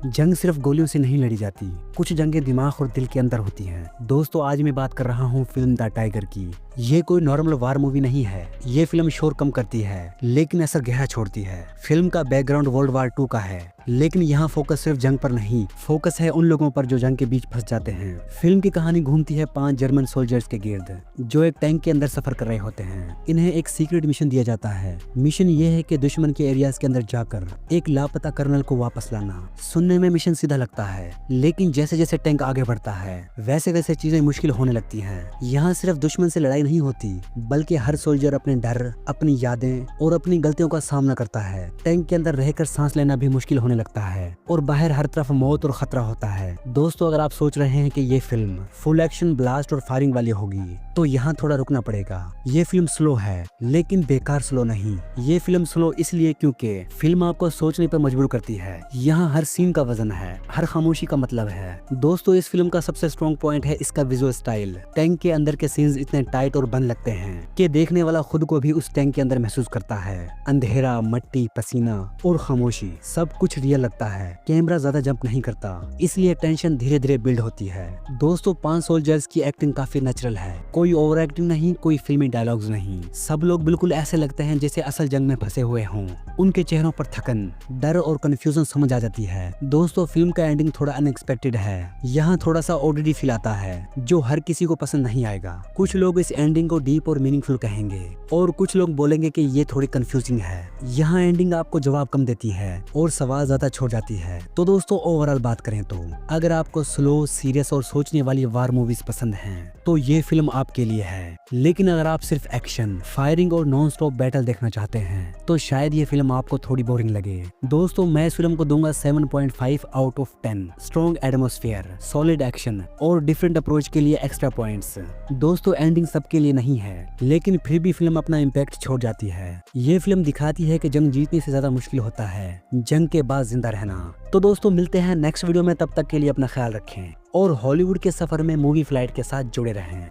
जंग सिर्फ गोलियों से नहीं लड़ी जाती, कुछ जंगें दिमाग और दिल के अंदर होती हैं। दोस्तों आज मैं बात कर रहा हूँ फिल्म द टाइगर की। ये कोई नॉर्मल वार मूवी नहीं है। ये फिल्म शोर कम करती है लेकिन असर गहरा छोड़ती है। फिल्म का बैकग्राउंड वर्ल्ड वार 2 का है, लेकिन यहाँ फोकस सिर्फ जंग पर नहीं, फोकस है उन लोगों पर जो जंग के बीच फंस जाते हैं। फिल्म की कहानी घूमती है 5 जर्मन सोल्जर्स के गिर्द जो एक टैंक के अंदर सफर कर रहे होते हैं। इन्हें एक सीक्रेट मिशन दिया जाता है। मिशन ये है कि दुश्मन के एरियाज के अंदर जाकर एक लापता कर्नल को वापस लाना। सुनने में मिशन सीधा लगता है, लेकिन जैसे जैसे टैंक आगे बढ़ता है वैसे वैसे चीजें मुश्किल होने लगती हैं। यहाँ सिर्फ दुश्मन से लड़ाई नहीं होती, बल्कि हर सोल्जर अपने डर, अपनी यादें और अपनी गलतियों का सामना करता है। टैंक के अंदर रहकर सांस लेना भी मुश्किल होने लगता है और बाहर हर तरफ मौत और खतरा होता है। दोस्तों अगर आप सोच रहे हैं कि ये फिल्म फुल एक्शन, ब्लास्ट और फायरिंग वाली होगी तो यहाँ थोड़ा रुकना पड़ेगा। ये फिल्म स्लो है, लेकिन बेकार स्लो नहीं। ये फिल्म स्लो इसलिए क्योंकि फिल्म आपको सोचने पर मजबूर करती है। यहाँ हर सीन का वजन है, हर खामोशी का मतलब है। दोस्तों इस फिल्म का सबसे स्ट्रॉन्ग पॉइंट है इसका विजुअल स्टाइल। टैंक के अंदर के सीन्स इतने टाइट और बंद लगते हैं कि देखने वाला खुद को भी उस टैंक के अंदर महसूस करता है। अंधेरा, मट्टी, पसीना और खामोशी सब कुछ रियल लगता है। कैमरा ज्यादा जंप नहीं करता, इसलिए टेंशन धीरे धीरे बिल्ड होती है। दोस्तों 5 सोल्जर्स की एक्टिंग काफी नेचुरल है। कोई ओवर एक्टिंग नहीं, कोई फिल्मी डायलॉग्स नहीं। सब लोग बिल्कुल ऐसे लगते हैं जैसे असल जंग में फंसे हुए हों। उनके चेहरों पर थकन, डर और कंफ्यूजन समझ आ जाती है। दोस्तों फिल्म का एंडिंग थोड़ा अनएक्सपेक्टेड है। यहाँ थोड़ा सा ओडीडी फील आता है जो हर किसी को पसंद नहीं आएगा। कुछ लोग इस एंडिंग को डीप और मीनिंगफुल कहेंगे और कुछ लोग बोलेंगे कि ये थोड़ी कंफ्यूजिंग है। यहाँ एंडिंग आपको जवाब कम देती है और सवाल ज्यादा छोड़ जाती है। तो दोस्तों ओवरऑल बात करें तो अगर आपको स्लो, सीरियस और सोचने वाली वार मूवीज पसंद हैं तो ये फिल्म आपके लिए है। लेकिन अगर आप सिर्फ एक्शन, फायरिंग और नॉन स्टॉप बैटल देखना चाहते हैं तो शायद ये फिल्म आपको थोड़ी बोरिंग लगे। दोस्तों मैं इस फिल्म को दूंगा 7.5 out of 10। Strong atmosphere, solid action और डिफरेंट अप्रोच के लिए एक्स्ट्रा पॉइंट्स। दोस्तों एंडिंग सबके लिए नहीं है, लेकिन फिर भी फिल्म अपना इम्पैक्ट छोड़ जाती है। ये फिल्म दिखाती है कि जंग जीतने से ज्यादा मुश्किल होता है जंग के बाद जिंदा रहना। तो दोस्तों मिलते हैं नेक्स्ट वीडियो में, तब तक के लिए अपना ख्याल रखें और हॉलीवुड के सफर में मूवी फ्लाइट के साथ जुड़े रहें।